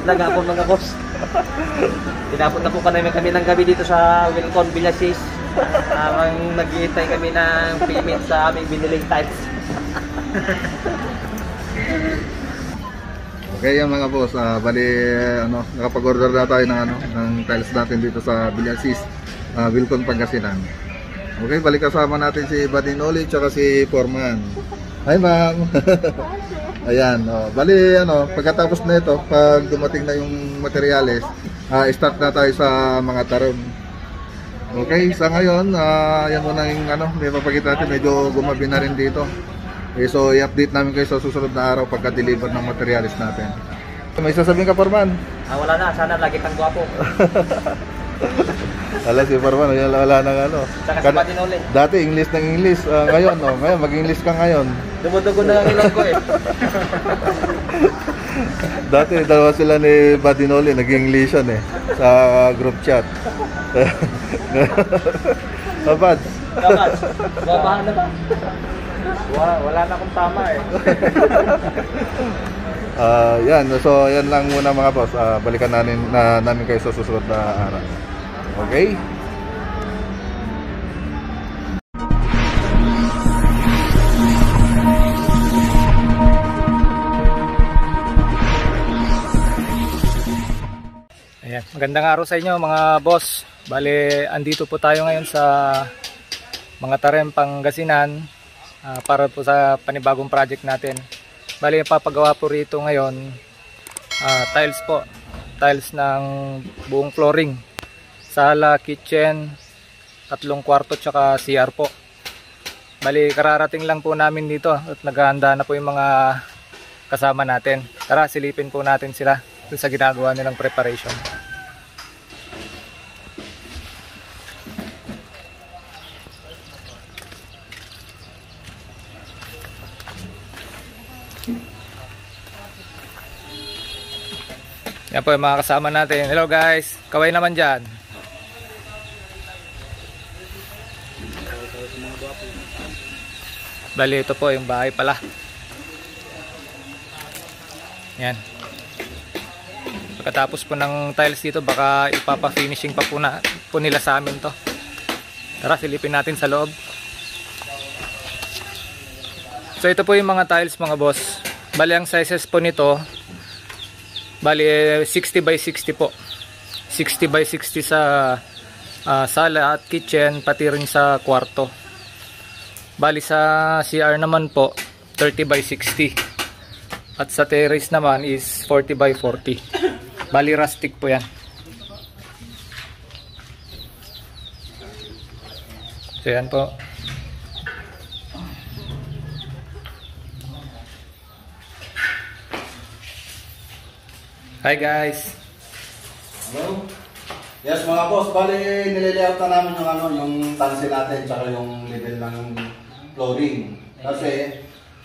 Nag-aapon mga boss. Tinapon na po kami ng gabi dito sa Wilcon Villasis. Nag-iintay kami ng payment sa aming biniling tiles. Okay yan mga boss, bali nakapag-order na tayo ng tiles natin dito sa Villasis, Wilcon, Pangasinan. Okay, balik kasama natin si Buddy Noli tsaka si Foreman. Hi ma'am. Ayan, bali pagkatapos na ito, pag dumating na yung materyales, start na tayo sa mga taron. Okay, sa ngayon, yan muna yung may papakita natin, medyo gumabi na rin dito. Okay, so i-update namin kayo sa susunod na araw pagka-deliver ng materials natin. May sasabihin ka, Foreman? Wala na, sana lagi kang gwapo. Wala si Foreman, wala nang Saka si Buddy Noli. Dati English ng English, ngayon mag-English ka ngayon. Dumudugo na ang ilong ko eh. Dati dalawa sila ni Buddy Noli, nag-Englishan sa group chat. Kapad? Babahan na ba? Wala na akong tama eh. Yan, so yan lang muna mga boss. Balikan namin kayo sa susunod na araw. Okay? Ayan, magandang araw sa inyo mga boss. Bale, andito po tayo ngayon sa mga Tarem, Pangasinan para po sa panibagong project natin. Bale, papagawa po rito ngayon tiles po. Tiles ng buong flooring. Sala, kitchen, 3 kwarto tsaka CR po. Bale, kararating lang po namin dito at naghahanda na po yung mga kasama natin. Tara, silipin po natin sila sa ginagawa nilang preparation. Yan po yung mga kasama natin. Hello guys, kaway naman dyan. Bali, ito po yung bahay pala. Yan. Pagkatapos po ng tiles dito, baka ipapa-finishing pa po nila sa amin to. Tara, silipin natin sa loob. So ito po yung mga tiles mga boss. Bali, ang sizes po nito, bali 60 by 60 po. 60 by 60 sa sala at kitchen, pati rin sa kwarto. Bali sa CR naman po 30 by 60. At sa terrace naman is 40 by 40. Bali rustic po yan. So yan po. Hi guys. Hello. Yes mga boss, bali nilalayout na namin yung tansi natin tsaka yung level ng flooring. Kasi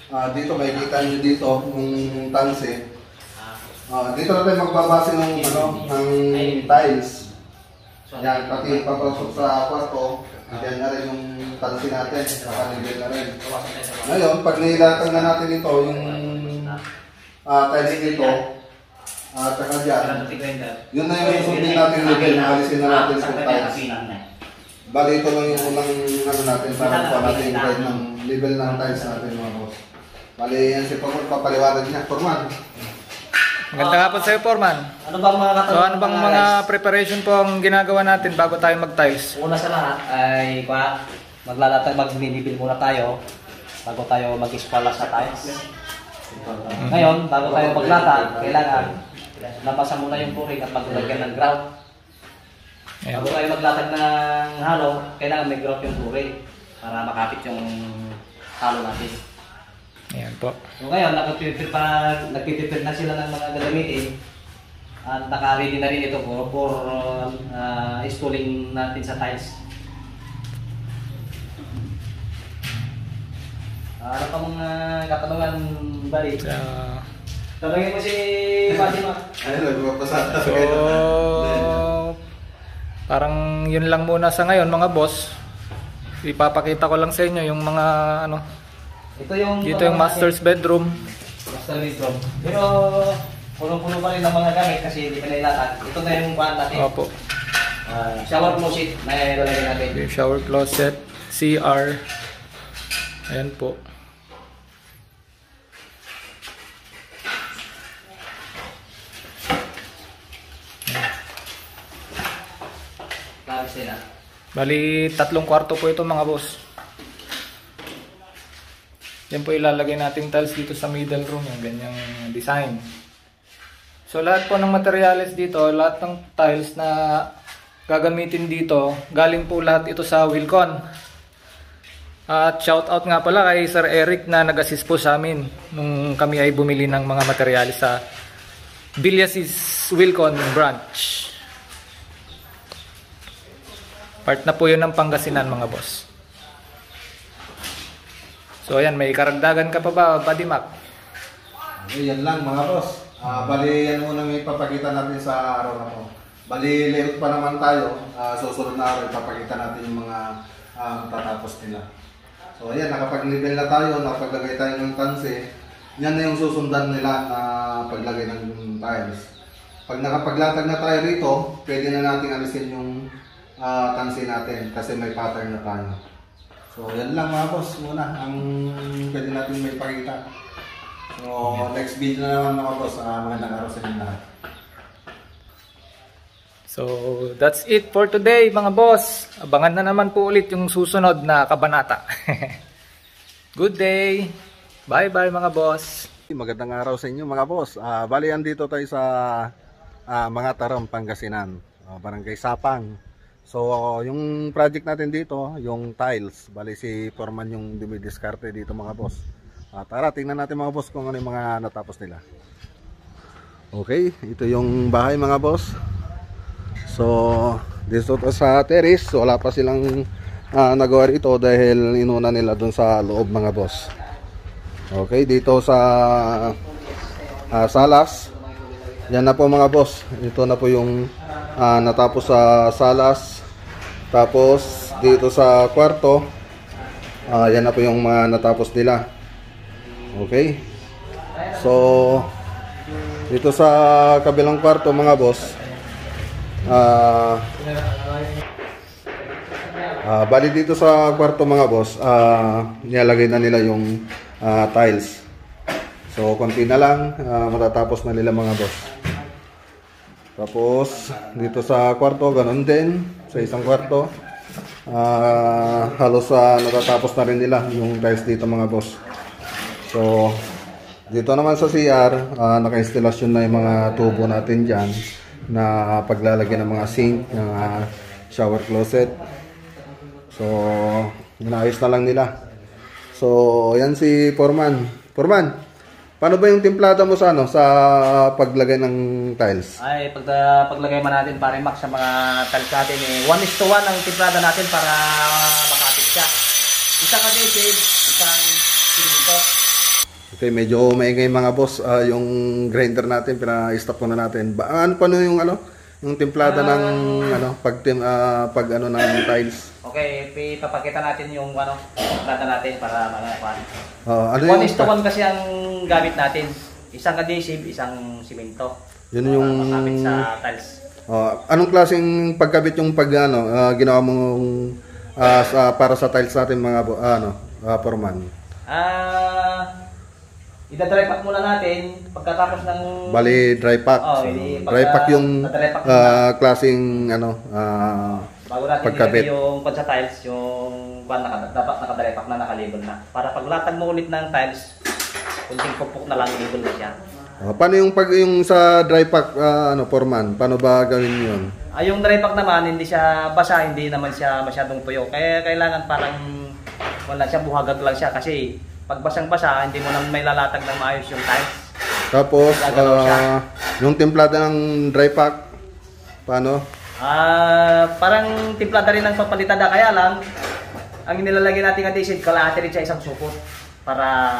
dito makikita nyo dito yung tansi. Dito na tayo magbabase ng tiles. Yan, pati papasok sa kwarto, yan na rin yung tansi natin, saka level na rin. Ngayon, pag nilatang na natin ito, yung tiles dito, at saka dyan, yun na yung sundin natin level, alisin na natin sa tiles. Bali ito lang yung unang natin para po natin yung guide ng level ng tiles natin mga boss. Bali yan si Foreman, papaliwanag niya. Foreman. Maganda nga po sa'yo, Foreman. Ano bang mga So ano bang mga preparation po ang ginagawa natin bago tayo mag-tiles? Una sa lahat ay mag-minibil muna tayo bago tayo mag-ispala sa tiles. Ngayon, bago tayo maglata, kailangan lampasan muna yung flooring at maglagyan ng grout. Bago tayo maglatag ng halo, kailangan may grout yung flooring para makapit yung halo natin. Ayan po. So ngayon, nagpipipir na sila ng mga gagamitin at naka-ready na rin ito for installing natin sa tiles. Ano pa mga katanungan, Bali? Tanungin mo si Buddy Mac. So, parang yun lang muna sa ngayon mga boss. Ipapakita ko lang sa inyo yung mga Ito yung dito yung master's bedroom. Master bedroom. Pero puno-puno pa rin ng mga gamit kasi hindi pa nailatag. Ito na yung kuhaan natin. Opo. Shower closet na ilalagay natin. Yung shower closet, CR. Ayan po. Labis nila. Bali, 3 kwarto po ito mga boss. Yan po ilalagay nating tiles dito sa middle room, yung ganyang design. So lahat po ng materials dito, lahat ng tiles na gagamitin dito, galing po lahat ito sa Wilcon. At shout out nga pala kay Sir Eric na nag-assist po sa amin nung kami ay bumili ng mga materials sa Villasis Wilcon branch. Part na po yun ng Pangasinan mga boss. So ayan, may karagdagan ka pa ba, Buddy Mac? Yan lang mga boss. Bali yan muna may ipapakita natin sa araw na to. Bali layout pa naman tayo. Susunod na araw ipapakita natin yung mga tatapos nila. So ayan, nakapag-level na tayo, nakapaglagay tayo ng tanse. Yan na yung susundan nila na paglagay ng tiles. Pag nakapaglatag na tayo rito, pwede na natin alisin yung tanse natin kasi may pattern na tayo. So yan lang mga boss muna ang pwede natin may pakita. So next video na naman mga boss, magandang araw sa inyo lahat. So that's it for today mga boss. Abangan na naman po ulit yung susunod na kabanata. Good day. Bye bye mga boss. Magandang araw sa inyo mga boss. Bali andito tayo sa mga Taram, Pangasinan, Barangay Sapang. So yung project natin dito, yung tiles. Bali si Foreman yung dumidiskarte dito mga boss. Tara, tingnan natin mga boss kung ano yung mga natapos nila. Okay, ito yung bahay mga boss. So dito sa terrace, so, wala pa silang nagawa rito dahil inuna nila dun sa loob mga boss. Okay, dito sa salas, yan na po mga boss. Ito na po yung natapos sa salas. Tapos dito sa kwarto, yan na po yung mga natapos nila. Okay, so dito sa kabilang kwarto mga boss, bali dito sa kwarto mga boss, nilalagay na nila yung tiles. So konti na lang, matatapos na nila mga boss. Tapos dito sa kwarto ganun din, sa isang kwarto halos natatapos na rin nila yung tiles dito mga boss. So dito naman sa CR, naka-instalasyon na yung mga tubo natin dyan na paglalagyan ng mga sink, ng shower closet. So inaayos na lang nila. So yan si Foreman. Foreman, paano ba yung timplada mo sa sa paglagay ng tiles? Ay, paglagay man natin pare max sa mga tiles natin 1:1 ang timplada natin para makapit siya. Isang adhesive, isang siminto. Okay, medyo maingay mga boss, yung grinder natin pina-stop muna natin. Paano yung yung timplada ng pag ng tiles? Okay, ipapakita natin yung timplada natin para malaman. 1:1 kasi ang gamit natin. Isang adhesive, isang simento. Yun yung makapit sa tiles. Anong klaseng pagkabit yung ginawa mong para sa tiles natin mga Foreman? Ida-dry pack muna natin pagkatapos ng bali dry pack. Dry pack yung klaseng bago natin pagkabit yung sa tiles, yung dapat naka-dry pack na, naka-label na. Para paglatag mo ulit ng tiles, kunting pupuk na lang, label na siya. Paano yung sa dry pack Foreman? Paano ba gawin yun? Yung dry pack naman hindi siya basa, hindi naman siya masyadong tuyo. Kaya kailangan parang wala siya, buhagag lang siya kasi pag basang-basa, hindi mo naman may lalatag ng maayos yung tiles. Tapos, yung timplada ng dry pack, paano? Parang timplada rin ng papalitada. Kaya lang, ang nilalagay natin adhesive, kalahati rin siya isang supot para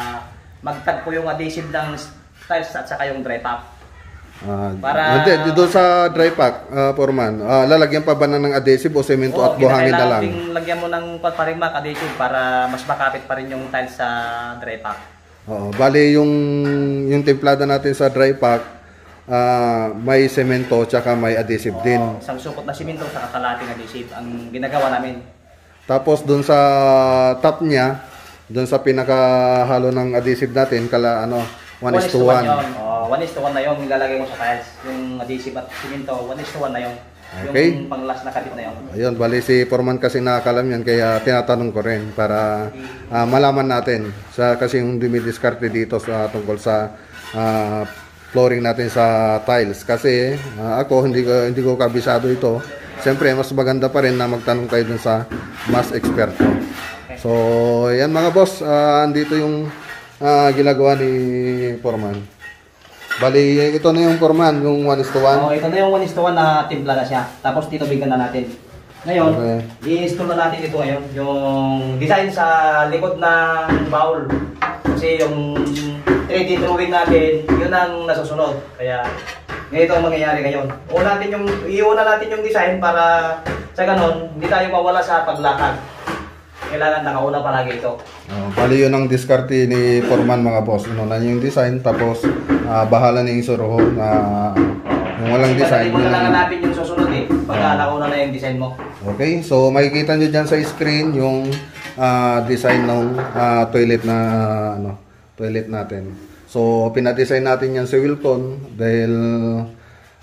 magtagpo yung adhesive ng tiles at saka yung dry pack. Dito sa dry pack, Foreman, lalagyan pa ba ng adhesive o semento at buhangin na lang? Lagyan mo ng parimak adhesive para mas makapit pa rin yung tiles sa dry pack. Bali yung yung templada natin sa dry pack, may semento tsaka may adhesive din. Isang supot na simento sa kalating adhesive ang ginagawa namin. Tapos doon sa top niya, doon sa pinakahalo ng adhesive natin, 1:1. 1:1 na yung ilalagay mo sa tiles. Yung adhesive at simento, 1:1 na yung. Okay. Yung panglas na kabit na yun. Ayun, bali si Foreman kasi nakakalam yan, kaya tinatanong ko rin para malaman natin. Kasi yung dumidiskarte dito tungkol sa flooring natin sa tiles. Kasi ako, hindi ko kabisado ito. Siyempre, mas maganda pa rin na magtanong tayo dun sa mas eksperto. So, yan mga boss, andito yung ginagawa ni Foreman. Bali, ito na yung Foreman, yung 1:1. Ito na yung 1:1 na timpla na siya. Tapos titubigan na natin. Ngayon, i-install na natin ito ngayon. Yung design sa likod ng bowl. Kasi yung 3D drawing natin, yun ang nasusunod. Kaya, ganito ang mangyayari ngayon. Iuna natin yung design para sa ganon, hindi tayo mawala sa paglakad. Kailangan nakauna palagi ito. Bali yun ang diskarte ni Foreman mga boss. Inuna yung design, tapos bahala na yung suruho na yung walang design. Hindi mo na lang hanapin yung susunod pagka nauna na yung design mo. Okay, so makikita nyo dyan sa screen yung design ng toilet natin. So pinadesign natin yan sa Wilcon dahil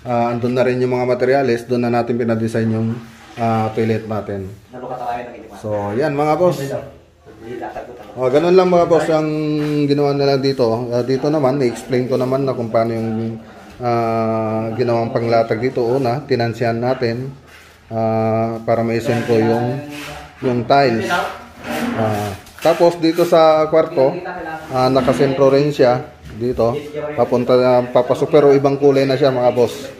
andun na rin yung mga materyales, doon na natin pinadesign yung toilet natin. So yan mga boss. Ganun lang mga boss ang ginawa nila dito. Dito naman, i-explain ko naman na kung paano yung ginawang panglatag dito. Una, tinansiyan natin para maisentro yung tiles. Tapos dito sa kwarto, nakasentro rin siya dito. Papasok pero ibang kulay na siya mga boss.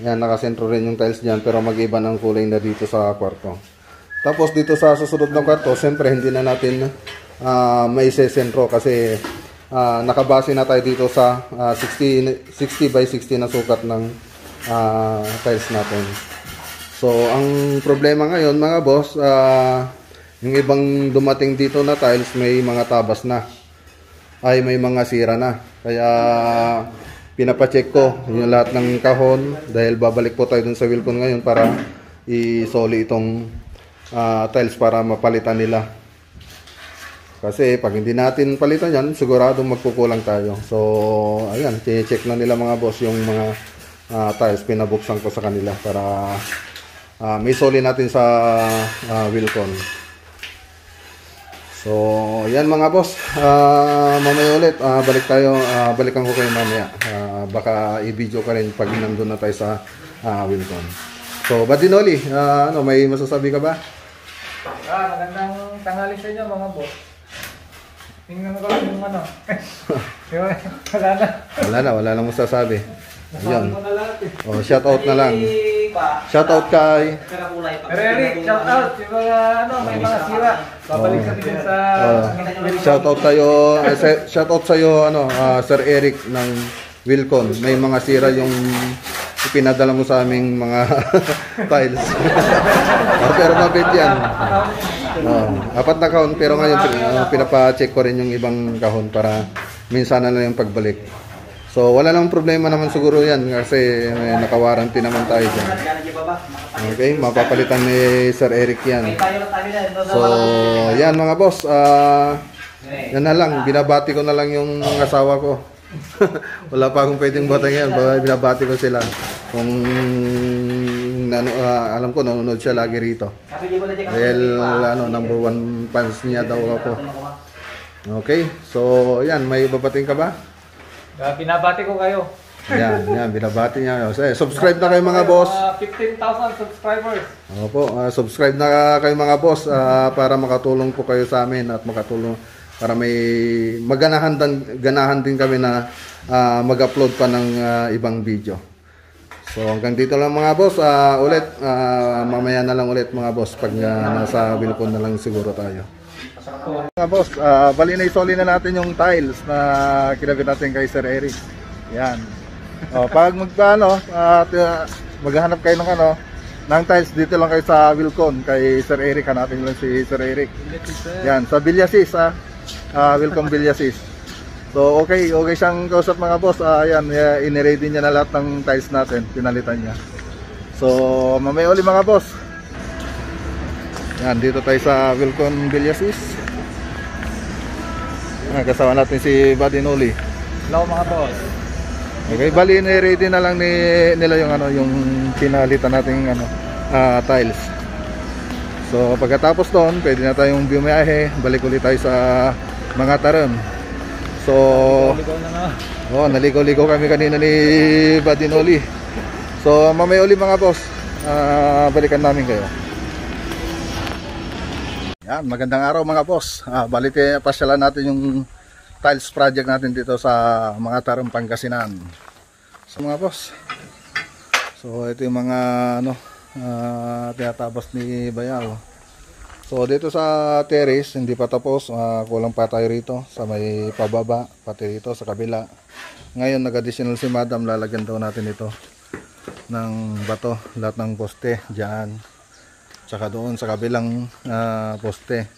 Yan, nakasentro rin yung tiles dyan pero mag-iba ng kulay na dito sa kwarto. Tapos dito sa susunod na kwarto, siyempre hindi na natin maisesentro kasi nakabase na tayo dito sa 60 by 60 na sukat ng tiles natin. So, ang problema ngayon mga boss, yung ibang dumating dito na tiles may mga tabas na. Ay may mga sira na. Kaya pinapacheck ko yung lahat ng kahon dahil babalik po tayo dun sa Wilcon ngayon para isoli itong tiles para mapalitan nila. Kasi pag hindi natin palitan yan, siguradong magkukulang tayo. So, ayan, check na nila mga boss yung mga tiles. Pinabuksan ko sa kanila para may soli natin sa Wilcon. So, yan mga boss. Mamaya ulit, balikan ko kayo mamaya. Baka i-video ka rin pag nandun na tayo sa Wilcon. So, Badinoli, may masasabi ka ba? Magandang tanghali sa inyo mga boss. Tingnan ko lang yung Wala na masasabi. Ayun. Shout out na lang. Shout out kay Eric, shout out. Yung mga may mga sira. Babalik sa din sa shout out sa'yo Sir Eric ng Wilcon. May mga sira yung ipinadala mo sa aming mga tiles. Pero mabit yan. 4 na kahon pero ngayon pinapacheck ko rin yung ibang kahon para minsan na lang yung pagbalik. So wala namang problema naman siguro yan kasi naka-warranty naman tayo dyan. Okay, mapapalitan ni Sir Eric yan. So yan mga boss, yan na lang, binabati ko na lang yung asawa ko. Wala pa akong pwedeng batang yan, binabati ko sila. Kung alam ko nanonood siya lagi rito. Dahil number 1 fans niya daw ako. Okay, so yan, may babating ka ba? Binabati ko kayo. Yan, binabati niya. So, subscribe na kayo mga boss. 15,000 subscribers. Opo, subscribe na kayo mga boss para makatulong po kayo sa amin at makatulong para may ganahan din kami na mag-upload pa ng ibang video. So hanggang dito lang mga boss, mamaya na lang ulit mga boss pag nasa Wilcon na lang siguro tayo. Mga boss, bali na isoli na natin yung tiles na kinabit natin kay Sir Eric. Yan. Pag maghahanap kayo ng tiles dito lang kayo sa Wilcon kay Sir Eric, hanapin lang si Sir Eric. Yan, sa Villasis Wilcon Villasis. So okay siyang kausap mga boss. Ayan, iniready niya na lahat ng tiles natin, pinalitan niya. So mamaya uli mga boss. Yan, dito tayo sa Wilcon Villasis. Kasama natin si Buddy Noli. Hello mga boss. Okay, bali ready na lang nila yung yung pinalitan nating tiles. So pagkatapos doon, pwede na tayong bumiyahe, balik ulit tayo sa mga tarim. So naligaw-ligaw kami kanina ni Buddy Noli. So mamaya uli mga boss, balikan namin kayo. Yan, magandang araw mga boss. Balik pasyalan natin yung tiles project natin dito sa mga Tarim, Pangasinan. So mga boss, so ito yung mga tinatabas ni Bayaw. So dito sa terrace hindi pa tapos, kulang pa tayo rito sa may pababa, pati rito sa kabila. Ngayon nag-additional si Madam, lalagyan daw natin ito ng bato, lahat ng poste dyan, tsaka doon sa kabilang poste.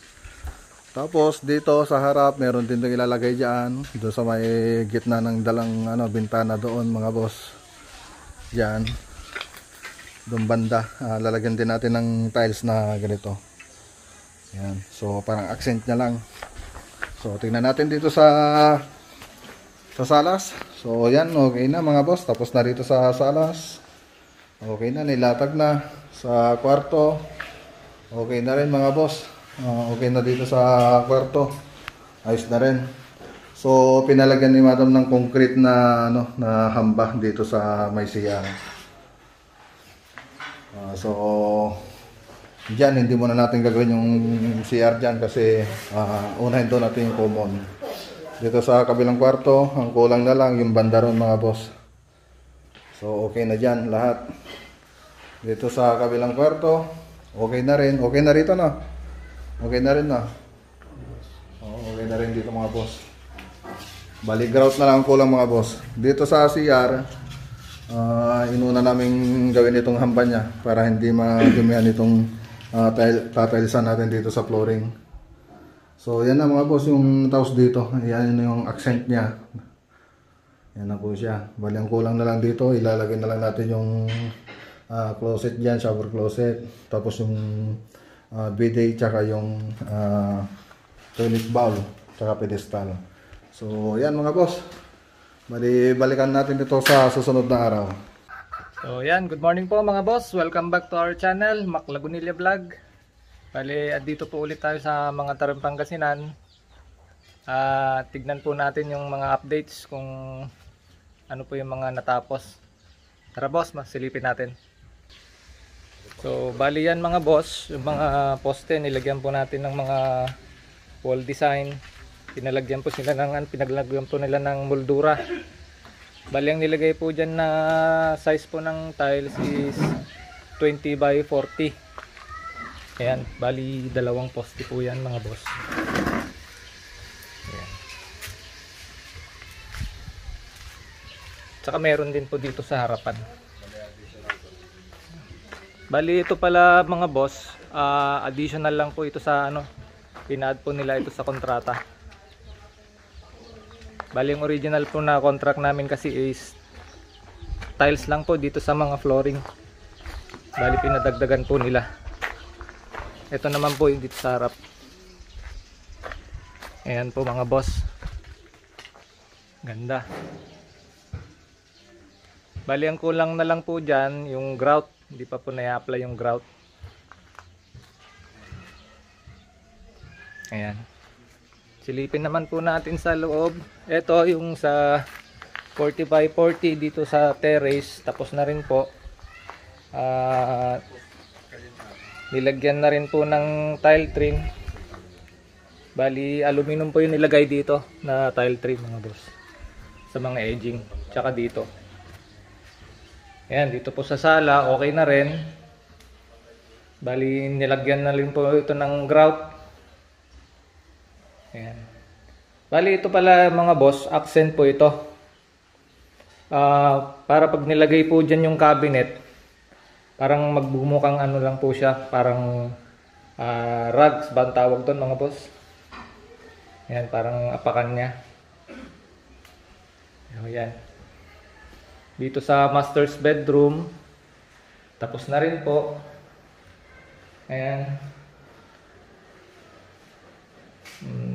Tapos dito sa harap meron din itong ilalagay dyan, doon sa may gitna ng dalang bintana doon mga boss, dyan doon banda. Lalagyan din natin ng tiles na ganito. Yan. So parang accent nya lang. So tingnan natin dito sa salas. So yan, okay na mga boss. Tapos na rito sa salas. Okay na, nilatag na sa kwarto. Okay na rin mga boss. Okay na dito sa kwarto. Ayos na rin. So pinalagyan ni Madam ng concrete na na hamba dito sa may CR. So diyan hindi muna natin gagawin yung CR diyan kasi unahin doon natin yung common. Dito sa kabilang kwarto, ang kulang na lang yung banda ron mga boss. So okay na diyan lahat. Dito sa kabilang kwarto, okay na rin. Okay na rito na. Okay na rin na. Okay na rin dito mga boss. Bali grout na lang ang kulang mga boss. Dito sa CR, inuna namin gawin itong hamba niya para hindi madumihan itong tatilisan natin dito sa flooring. So yan na mga boss yung tapos dito. Yan yung accent niya. Yan na po siya. Bali ang kulang na lang dito, ilalagay na lang natin yung closet dyan, shower closet. Tapos yung bidet tsaka yung toilet bowl tsaka pedestal. So yan mga boss. Bali balikan natin ito sa susunod na araw. So yan, good morning po mga boss. Welcome back to our channel, Mac Lagunilla Vlog. Bali, dito po ulit tayo sa mga Tarim, Pangasinan. Tignan po natin yung mga updates kung ano po yung mga natapos. Tara boss, silipin natin. So bali yan mga boss, yung mga poste nilagyan po natin ng mga wall design. Pinalagyan po nila ng moldura. Bali ang nilagay po dyan na size po ng tiles is 20 by 40. Ayan, bali dalawang poste po yan mga boss. Ayan. Tsaka meron din po dito sa harapan. Bali ito pala mga boss, additional lang po ito sa pina-add po nila ito sa kontrata. Bali yung original po na contract namin kasi is tiles lang po dito sa mga flooring. Bali pinadagdagan po nila. Ito naman po yung dito sa harap. Ayan po mga boss. Ganda. Bali ang kulang na lang po dyan yung grout. Hindi pa po na-apply yung grout. Ayan. Silipin naman po natin sa loob. Ito yung sa 40 by 40 dito sa terrace. Tapos na rin po. Nilagyan na rin po ng tile trim. Bali aluminum po yung nilagay dito na tile trim mga boss. Sa mga edging. Tsaka dito. Ayan, dito po sa sala. Okay na rin. Bali nilagyan na rin po ito ng grout. Ayan. Bali ito pala mga boss, accent po ito. Para pag nilagay po dyan yung cabinet, parang magbumukhang lang po siya, parang rugs ba ang tawag doon mga boss. Ayan, parang apakan niya. Ayan. Dito sa master's bedroom, tapos na rin po. Ayan.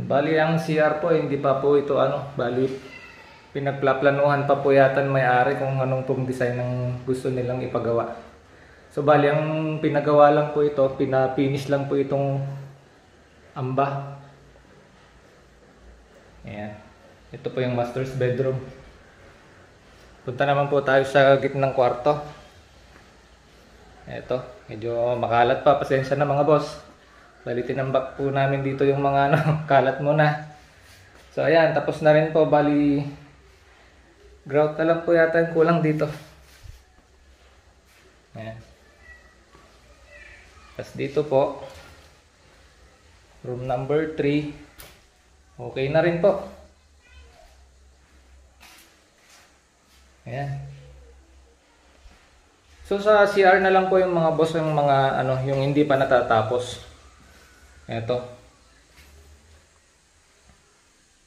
Bali ang CR po, hindi pa po ito bali pinagplaplanuhan pa po yata may-ari kung anong pong design ng gusto nilang ipagawa. So bali ang pinagawa lang po ito, pinafinish lang po itong amba. Ayan. Ito po yung master's bedroom. Punta naman po tayo sa gitnang kwarto. Ito, medyo makalat pa, pasensya na mga boss. Bali tinambak po namin dito yung mga kalat muna. So ayan, tapos na rin po, bali grout na lang po yata yung kulang dito. Ayan. Tapos dito po, room number 3. Okay na rin po. Ayan. So sa CR na lang po yung mga boss, yung mga yung hindi pa natatapos. Eto.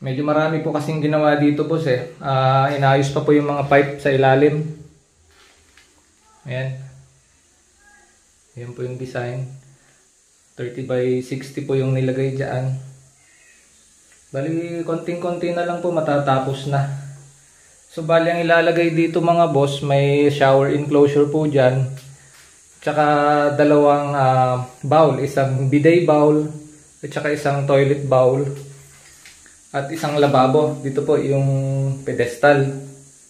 Medyo marami po kasing ginawa dito boss inayos pa po yung mga pipe sa ilalim. Ayan. Ayan po yung design. 30 by 60 po yung nilagay dyan. Bali, konting-konti na lang po matatapos na. So bali ang ilalagay dito mga boss, may shower enclosure po dyan. Tsaka dalawang bowl, isang bidet bowl at tsaka isang toilet bowl. At isang lababo. Dito po yung pedestal.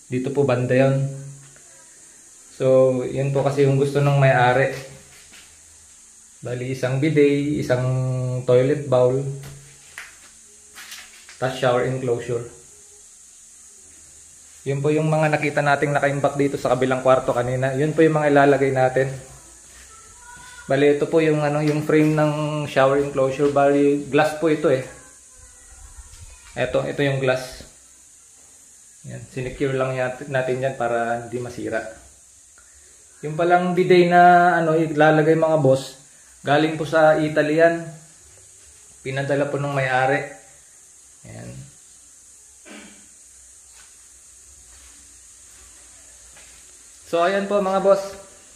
Dito po banda yun. So yun po kasi yung gusto ng may-ari. Bali isang bidet, isang toilet bowl, tapos shower enclosure. Yun po yung mga nakita nating nakaimbak dito sa kabilang kwarto kanina. Yun po yung mga ilalagay natin. Bali ito po yung yung frame ng shower enclosure. Bali glass po ito ito yung glass. Yan, sinecure lang natin yan para hindi masira. Yung palang bidet na ilalagay mga boss, galing po sa Italy yan. Pinadala po ng may-ari. Ayan. So ayan po mga boss,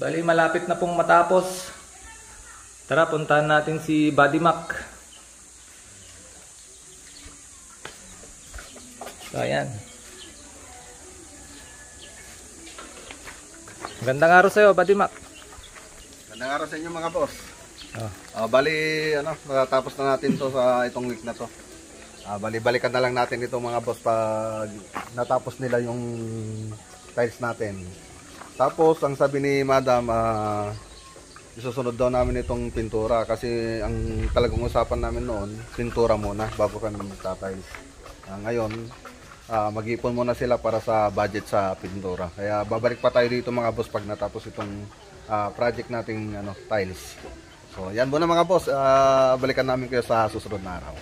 bali malapit na pong matapos. Tara, puntahan natin si Buddy Mac. So ayan. Magandang araw sa'yo Buddy Mac. Magandang araw sa inyo mga boss. Bali natatapos na natin to sa itong week na to. Bali-balikan na lang natin ito mga boss pag natapos nila yung tiles natin. Tapos ang sabi ni Madam, isusunod daw namin itong pintura kasi ang talagang usapan namin noon, pintura muna bago kami magta-tiles. Ngayon, mag-ipon muna sila para sa budget sa pintura. Kaya babalik pa tayo dito mga boss pag natapos itong project nating tiles. So yan muna mga boss, balikan namin kayo sa susunod na araw.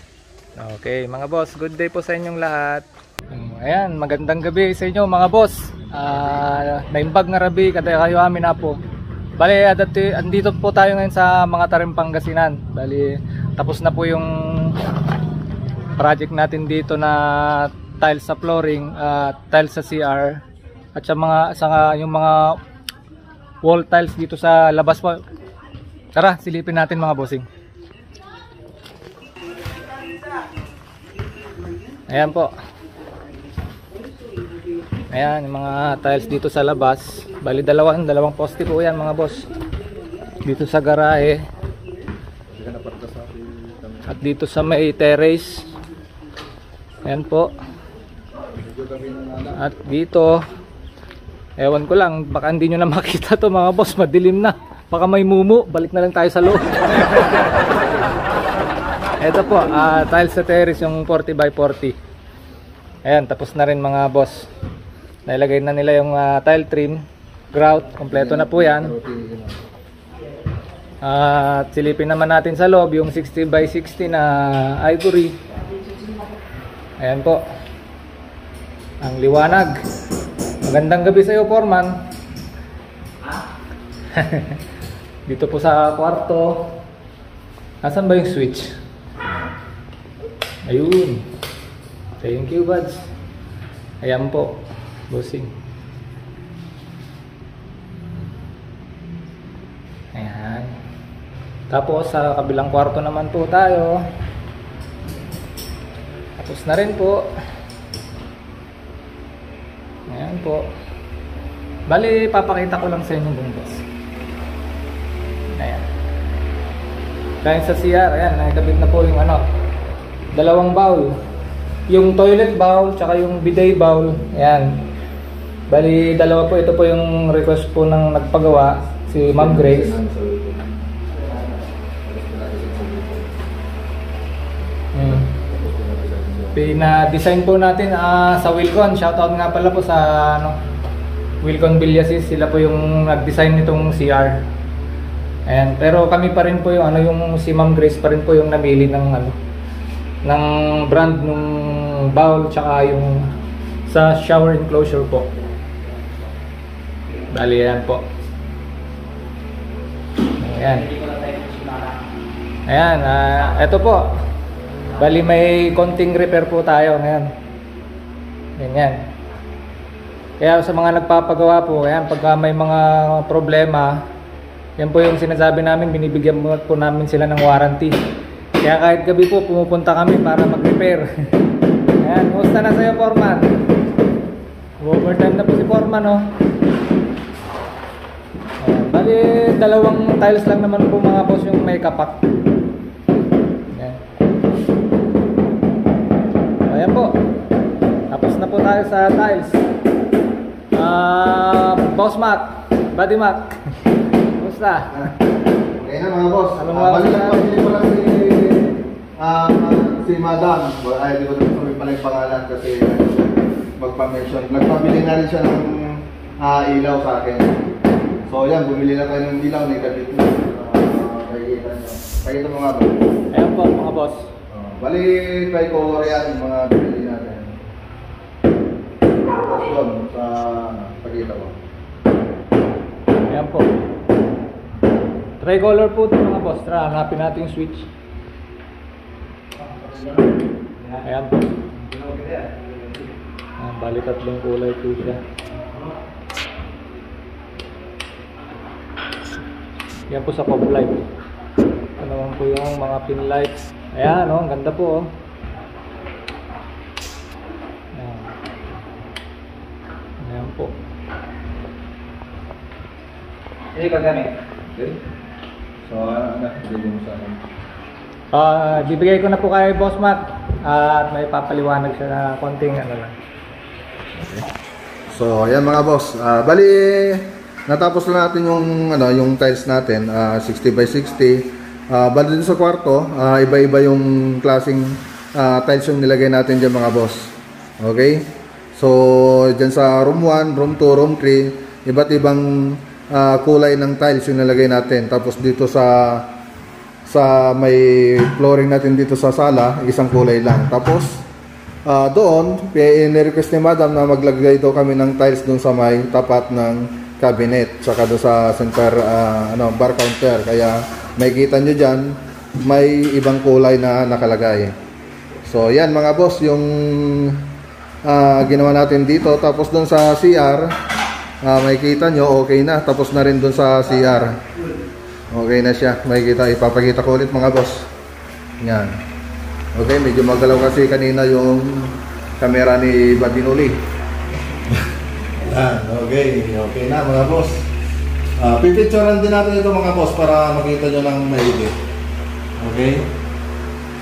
Okay mga boss, good day po sa inyong lahat. Ayan, magandang gabi sa inyo mga boss. Naimbag nga rabi, kada kayo amin na po. Bali, andito po tayo ngayon sa mga Tarem Pangasinan. Bali, tapos na po yung project natin dito na tiles sa flooring, tiles sa CR, at yung mga wall tiles dito sa labas po. Tara, silipin natin mga bossing. Ayan po. Ayan, yung mga tiles dito sa labas. Bali, dalawang poste po yan mga boss. Dito sa garahe. At dito sa may terrace. Ayan po. At dito, ewan ko lang, baka hindi nyo na makita to mga boss, madilim na. Baka may mumu, balik na lang tayo sa loob. Ito po, tiles sa terrace, yung 40 by 40. Ayan, tapos na rin mga boss. Nailagay na nila yung tile trim, grout, kompleto na po yan. At silipin naman natin sa loob yung 60 by 60 na ivory. Ayan po. Ang liwanag. Magandang gabi sa iyo, Foreman. Dito po sa kwarto. Nasaan ba yung switch? Ayun. Thank you, buds. Ayan po. Bossing. Ayan. Tapos sa kabilang kwarto naman po tayo. Tapos na rin po. Ayan po. Bali, papakita ko lang sa inyo dun, boss. Ayan. Kaya sa CR, ayan, nakikabit na po yung ano, dalawang bowl. Yung toilet bowl, tsaka yung bidet bowl. Ayan. Bali, dalawa po. Ito po yung request po ng nagpagawa, si Ma'am Grace. Pina-design po natin sa Wilcon. Shoutout nga pala po sa ano, Wilcon Villasis. Sila po yung nag-design nitong CR. Ayan. Pero kami pa rin po yung ano, yung si Ma'am Grace pa rin po yung namili ng ano, ng brand ng bowl tsaka yung sa shower enclosure po. Bali yan po. Ayan. Ayan, eto po. Bali may konting repair po tayo ngayon. Ganyan. Kaya sa mga nagpapagawa po, ayan, pagka may mga problema, yan po yung sinasabi namin, binibigyan po namin sila ng warranty. Kaya kahit gabi po pumupunta kami para mag-repair. Ayan, kumusta na sa'yo, Foreman? Overtime na po si Foreman, oh. Ayan, bali dalawang tiles lang naman po mga boss yung may kapak. Ayan po. Tapos na po tayo sa tiles. Boss Mac, Buddy Mac. Kumusta? Okay na mga boss. Anong Balik ko lang si Madam. Ay, di ko na sabihin pala yung pangalan kasi magpa-mention. Nagpabili na rin siya ng ilaw sa akin. So yan, bumili na tayo ng ilaw na ikabit mo. Pakita mo nga ba? Ayan po mga boss. Bali, tricolor yan yung mga bibili natin. Tapos yun, sa pagkita mo. Ayan po. Tricolor po ito mga boss. Tara, hanapin natin yung switch. Ayan po. Bali tatlong kulay po siya. Yan po sa pop light. Ito naman po yung mga pin lights. Ayan, oh, ang ganda po, oh. Ayan. Ayan po. Hindi ka gamit. Okay. So, bibigyan mo sa akin. Bibigay ko na po kay Boss Mac. At may papaliwanag siya na konting ano lang. Okay. So, ayan mga boss. Bali, natapos na natin yung, ano, yung tiles natin. 60 by 60. Bali din sa kwarto, iba-iba yung klaseng tiles yung nilagay natin dyan mga boss. Okay? So, dyan sa room 1, room 2, room 3, iba't ibang kulay ng tiles yung nilagay natin. Tapos dito sa may flooring natin dito sa sala, isang kulay lang. Tapos, doon, ni-request ni Madam na maglagay daw kami ng tiles doon sa may tapat ng cabinet. Tsaka doon sa center, bar counter. Kaya, may kita nyo dyan, may ibang kulay na nakalagay. So, yan mga boss, yung ginawa natin dito. Tapos doon sa CR, may kita nyo, okay na. Tapos na rin doon sa CR. Okay na siya. May kita, ipapakita ko ulit mga boss. Yan. Okay, medyo magalaw kasi kanina yung camera ni Badinuli. Yan, okay. Okay na mga boss. Pipicturean din natin ito mga boss para makita nyo ng maigi. Okay?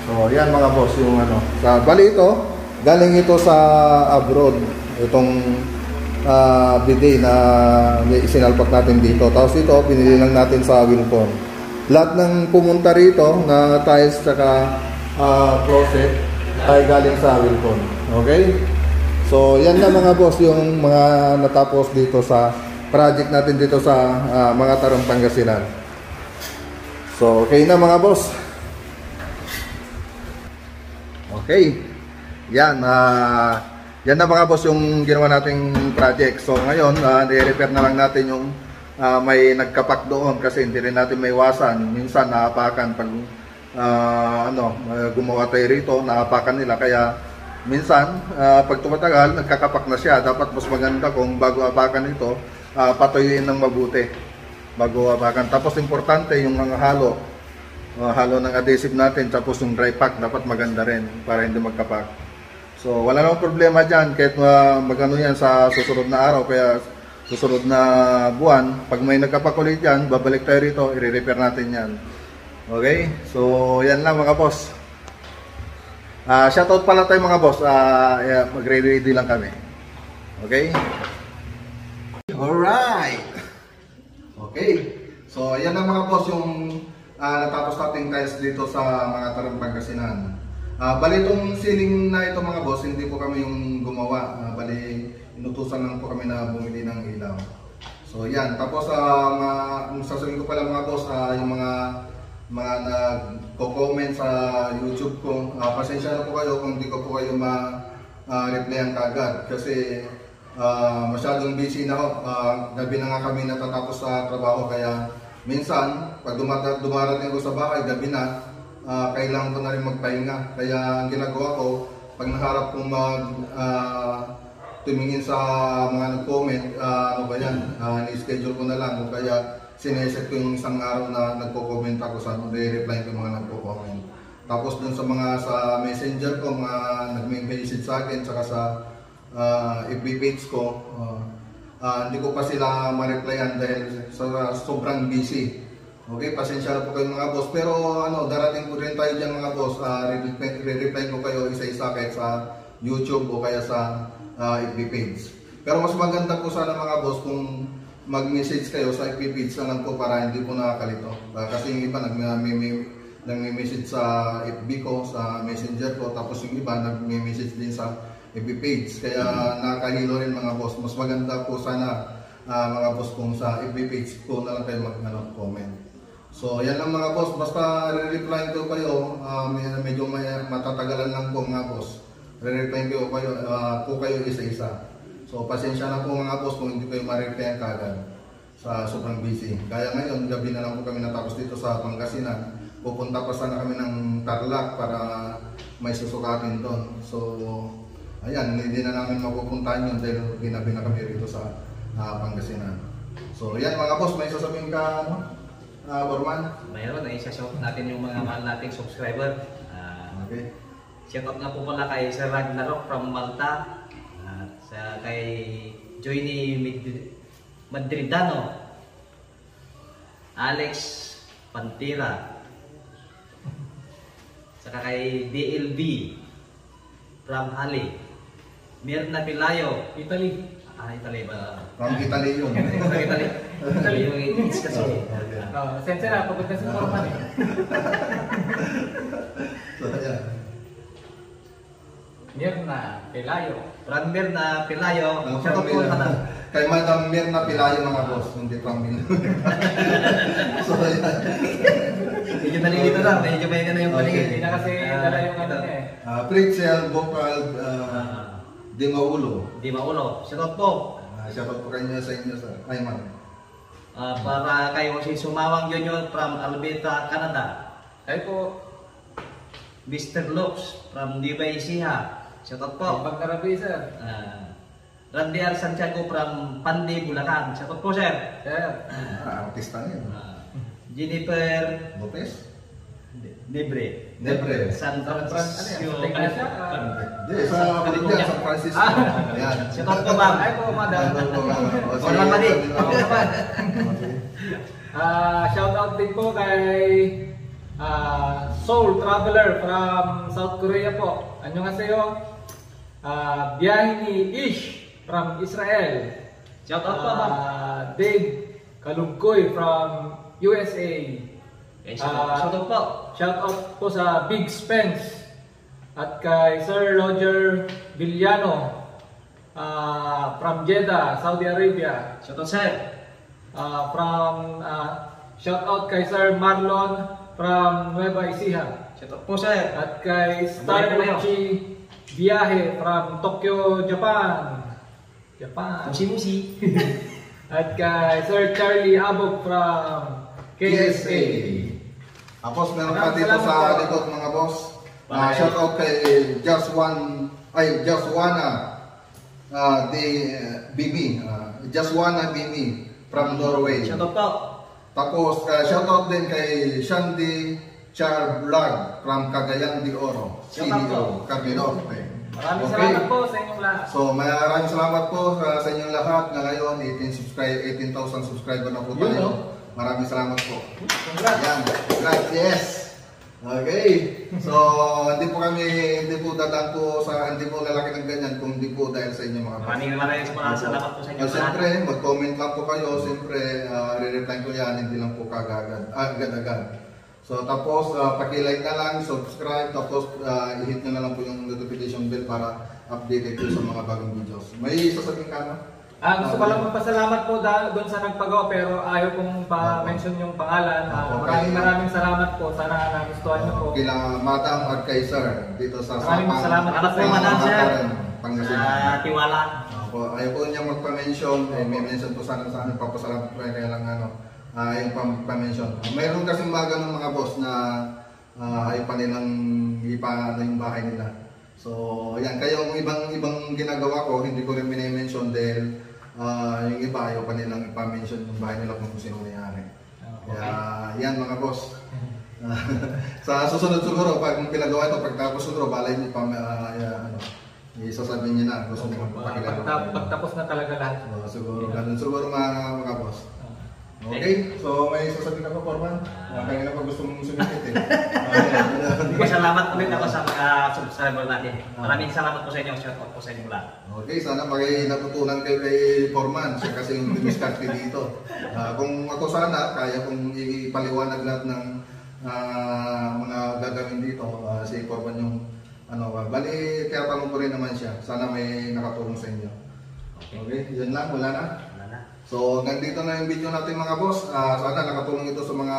So, yan mga boss yung ano. Bali ito, galing ito sa abroad. Itong bidet na isinalpak natin dito. Tapos ito, pinili lang natin sa Wilcon. Lahat ng pumunta rito na tiles saka closet ay galing sa Wilcon. Okay? So, yan na mga boss yung mga natapos dito sa project natin dito sa mga Tarong Pangasinan. So, okay na mga boss. Okay. Yan. Yan na mga boss yung ginawa nating project. So, ngayon, i-repair na lang natin yung may nagkapak doon kasi hindi rin natin may iwasan. Minsan, naapakan pag gumawa tayo rito, naapakan nila. Kaya, minsan, pag tumatagal, nagkakapak na siya. Dapat mas maganda kung bago apakan ito, patuyuin ng mabuti. Bago apakan. Tapos importante yung mga halo. Halo ng adhesive natin, tapos yung dry pack, dapat maganda rin para hindi magkapak. So, wala namang problema dyan kahit magano yan sa susunod na araw, kaya susunod na buwan. Pag may nagkapak ulit dyan, babalik tayo rito, i-repair natin yan. Okay? So, yan lang mga boss. Shoutout pala tayo mga boss. Magre-ready lang kami. Okay? Alright! Okay. So, yan lang mga boss yung natapos nating tiles dito sa mga Tarem Pangasinan. Bali itong ceiling na ito mga boss, hindi po kami yung gumawa. Bali, inutusan lang po kami na bumili ng ilaw. So, yan. Tapos, sasabihin ko pala mga boss, yung mga nagko-comment sa YouTube ko, pasensya na po kayo kung hindi ko po kayo ma-replyan kagad kasi masyadong busy na ako. Gabi na nga kami natatapos sa trabaho, kaya minsan pag dumarating ko sa bahay gabi na, kailangan ko na rin magpahinga. Kaya ang ginagawa ko, pag naharap kong tumingin sa mga nag-comment, ano ba yan, ni-schedule ko na lang, o kaya sineset ko yung isang araw na nagko-comment ako sa re-reply ko mga nagko-comment. Tapos dun sa mga sa messenger ko, mga nag-message sa akin, tsaka sa FB page ko, hindi ko pa sila ma-replyan dahil sobrang busy. Okay, pasensya na po kayo mga boss, pero darating po rin tayo dyan mga boss, re-reply ko kayo isa-isa kahit sa YouTube o kaya sa FB page. Pero mas maganda po sana mga boss kung mag-message kayo sa FB page na lang po para hindi po nakakalito. Kasi yung iba nag-message sa FB ko, sa messenger ko, tapos yung iba nag-message din sa FB page. Kaya nakakahilo rin mga boss. Mas maganda po sana mga boss kung sa FB page ko na lang kayo mag-comment. So yan lang mga boss. Basta re-reply ko kayo, medyo matatagalan lang po mga boss. Re-reply ko kayo isa-isa. So, pasensya na po mga boss kung hindi kayo ma-replyan kagad sa sobrang busy. Kaya ngayon, gabi na lang po kami natapos dito sa Pangasinan. Pupunta pa sana kami ng Tarlac para may susukatin doon. So, ayan, hindi na namin mapupuntahan yun dahil ginabi na kami rito sa Pangasinan. So, ayan mga boss, may sasabihin ka, Borman? Mayroon, isa-shout natin yung mga mahal nating subscriber. Okay. Shoutout nga po pala kay Sir Ragnarok from Malta. Sa kay Joyny Madridano, Alex Pantira, saka kay DLB from Ali, Mirna Pilayo, Italy. Italy ba? From Italy yun. Italy yung it's kasi. Sensya na, pagod na si Forman eh. So, ayan. Mirna Pelayo. From Mirna Pilayo, shoutout po naman. Kay Madam Mirna Pilayo mga boss, hindi from Mirna. So, ayan. Medyo nalilito lang, medyo may gano'n yung paligid. Hindi na kasi dala yung ano niya eh. Pritzel Vocal Di Maulo. Shoutout po. Shoutout po kayo sa inyo, sir. Ay, ma'am. Para kayo si Sumawang Junior from Alberta, Canada. Ay po, Mr. Lux from Dubai, Siha. Shoutout po. Pagkarabi sir. Randy R. Santiago from Pandi, Bulacan. Shoutout po, sir. Sir. Artista niya. Jennifer Lopez? Debre. San Francisco. Hindi, sa Pilipinas, San Francisco. Ayan. Shoutout po, ma'am. Ay po, madam. Wala pa din. Shout out din po kay Soul Traveler from South Korea po. Annyeonghaseyo. Biyahe ni Ish from Israel. Shoutout po, ma'am. Dave Kalugkoy from USA. Shoutout po. Shout out po sa Big Spence at kay Sir Roger Villano from Jeddah, Saudi Arabia. Shoutout, sir. Shout out kay Sir Marlon from Nueva Ecija. Shoutout po, sir. At kay Star Uchi Biyahe from Tokyo, Japan. Musi-musi. At kay Sir Charlie Abog from KSA. Tapos meron pa dito sa likod mga boss. Shout out kay Just One ay Jaswana Bibi, Jaswana Bibi from Norway. Shoutout po. Tapos shoutout din kay Shandy Char Vlog from Cagayan de Oro, CEO, Cavite. Maraming salamat po sa inyong lahat. So maraming salamat po sa inyong lahat na ngayon 18,000 subscriber na po tayo. Maraming salamat po. Congrats. Yan, congrats, yes. Okay. So hindi po dadaan po hindi po lalaki ng ganyan kung hindi po dahil sa inyo mga Maraming salamat po sa inyo. siyempre, mag-comment lang po kayo. Siyempre, re-reply ko yan, hindi lang po agad-agad. So, tapos, paki-like na lang, subscribe, tapos i-hit nyo na lang po yung notification bell para updated po sa mga bagong videos. May sasabihin ka na? Gusto ko lang magpasalamat po doon sa nagpagawa pero ayaw kong pa-mention yung pangalan. Maraming salamat po. Sana nagustuhan niyo po. Kila Madam at kay Sir dito sa Maraming salamat po, Madam, Sir. Pangasinan. Tiwala. Ayaw po niya magpa-mention. May mention po sana papasalamat po kaya lang yung pa-mention. Mayroon kasing mga ganun mga boss na ayaw pa nilang ipaano yung bahay nila. So, yan. Kaya yung ibang ginagawa ko, hindi ko rin minimension dahil yung iba ayaw pa nilang ipa-mention yung bahay nila kung sino nangyari. Kaya, yan mga boss. Sa susunod siguro, pag pinagawa ito, pagtapos siguro, balay niyo pa, isasabihin niyo na, gusto niyo magpapakilala. Pagtapos na talaga lahat. Siguro, ganun. Siguro mga boss. Okay, so may sasabihin ako, Forman. Kaya na pa gusto mong sumikit Salamat ulit ako sa mga subscriber natin. Maraming salamat po sa inyo. Shoutout po sa inyo lahat. Okay, sana natutunan kayo kay Forman. Siya kasi yung dimiskarte dito. Kung ako sana, kaya kong ipaliwanag lahat ng mga gagawin dito. Si Forman yung bali, kaya tanong ko rin naman siya. Sana may nakatulong sa inyo. Okay, yun lang. Wala na. So, hanggang dito na yung video natin mga boss. Sana nakatulong ito sa mga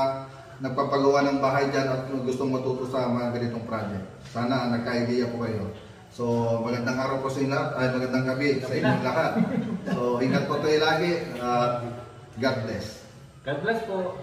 nagpapagawa ng bahay dyan at gustong matuto sa mga ganitong project. Sana nagka-idea po kayo. So, magandang araw po sa inyo lahat. Magandang gabi sa inyong lahat. So, ingat po tayo lagi. God bless. God bless po.